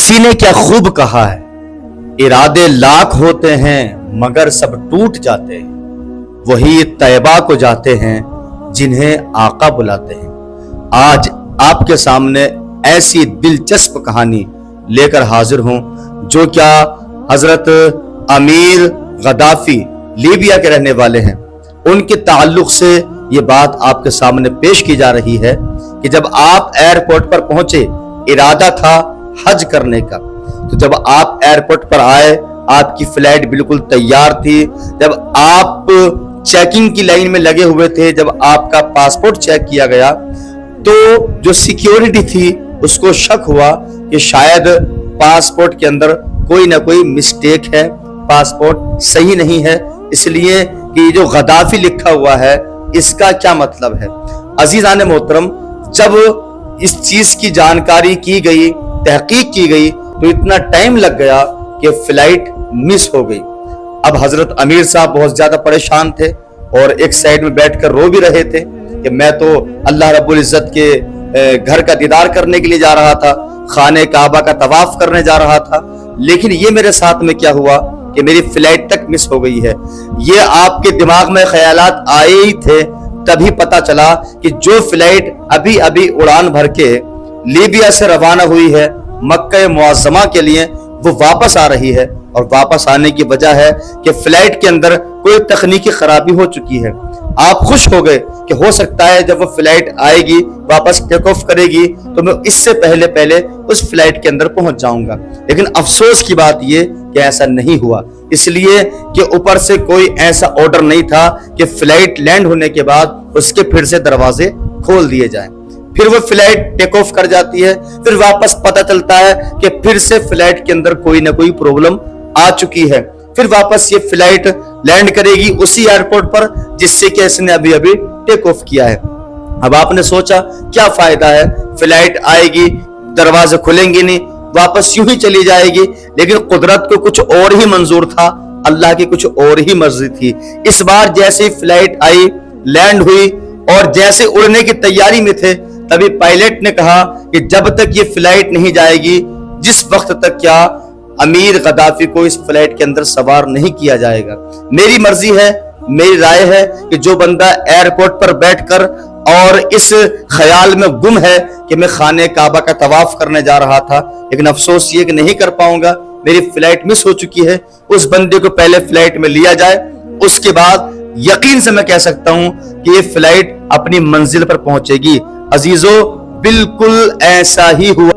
किसी ने क्या खूब कहा है, इरादे लाख होते हैं मगर सब टूट जाते हैं, वही तैयबा को जाते हैं जिन्हें आका बुलाते हैं। आज आपके सामने ऐसी दिलचस्प कहानी लेकर हाजिर हूं जो क्या हजरत अमीर गद्दाफी लीबिया के रहने वाले हैं, उनके ताल्लुक से ये बात आपके सामने पेश की जा रही है कि जब आप एयरपोर्ट पर पहुंचे, इरादा था हज करने का, तो जब आप एयरपोर्ट पर आए, आपकी फ्लाइट बिल्कुल तैयार थी। जब आप चेकिंग की लाइन में लगे हुए थे, जब आपका पासपोर्ट चेक किया गया, तो जो सिक्योरिटी थी उसको शक हुआ कि शायद पासपोर्ट के अंदर कोई ना कोई मिस्टेक है, पासपोर्ट सही नहीं है, इसलिए कि जो गद्दाफी लिखा हुआ है इसका क्या मतलब है। अजीजान मोहतरम, जब इस चीज की जानकारी की गई, तहकीक की गई, तो इतना टाइम लग गया कि फ्लाइट मिस हो गई। अब हजरत अमीर साहब बहुत ज्यादा परेशान थे और एक साइड में बैठकर रो भी रहे थे कि मैं तो अल्लाह रब्बुल इज्जत के घर का दीदार करने के लिए जा रहा था, खाने काबा का तवाफ करने जा रहा था, लेकिन ये मेरे साथ में क्या हुआ कि मेरी फ्लाइट तक मिस हो गई है। ये आपके दिमाग में ख्यालात आए ही थे, तभी पता चला कि जो फ्लाइट अभी अभी उड़ान भर के लीबिया से रवाना हुई है मक्का मुअज़्ज़मा के लिए, वो वापस आ रही है। और वापस आने की वजह है कि फ्लाइट के अंदर कोई तकनीकी खराबी हो चुकी है। आप खुश हो गए कि हो सकता है जब वो फ्लाइट आएगी, वापस टेक ऑफ करेगी, तो मैं इससे पहले पहले उस फ्लाइट के अंदर पहुंच जाऊंगा। लेकिन अफसोस की बात ये कि ऐसा नहीं हुआ, इसलिए कि ऊपर से कोई ऐसा ऑर्डर नहीं था कि फ्लाइट लैंड होने के बाद उसके फिर से दरवाजे खोल दिए जाएं। फिर वो फ्लाइट टेक ऑफ कर जाती है, फिर वापस पता चलता है कि फिर से फ्लाइट के अंदर कोई ना कोई प्रॉब्लम आ चुकी है। फिर वापस ये फ्लाइट लैंड करेगी उसी एयरपोर्ट पर जिससे कि इसने अभी अभी टेक ऑफ किया है। अब आपने सोचा क्या फायदा है, फ्लाइट आएगी, दरवाजे खुलेंगे नहीं, वापस यूं ही चली जाएगी। लेकिन कुदरत को कुछ और ही मंजूर था, अल्लाह की कुछ और ही मर्जी थी। इस बार जैसे ही फ्लाइट आई, लैंड हुई और जैसे उड़ने की तैयारी में थे, तभी पायलट ने कहा कि जब तक ये फ्लाइट नहीं जाएगी, जिस वक्त तक क्या अमीर गद्दाफी को इस फ्लाइट के अंदर सवार नहीं किया जाएगा। मेरी मर्जी है, मेरी राय है कि जो बंदा एयरपोर्ट पर बैठकर और इस ख्याल में गुम है कि मैं खाने काबा का तवाफ करने जा रहा था, लेकिन अफसोस ये कि नहीं कर पाऊंगा, मेरी फ्लाइट मिस हो चुकी है, उस बंदे को पहले फ्लाइट में लिया जाए। उसके बाद यकीन से मैं कह सकता हूं कि ये फ्लाइट अपनी मंजिल पर पहुंचेगी। अजीजों, बिल्कुल ऐसा ही हुआ।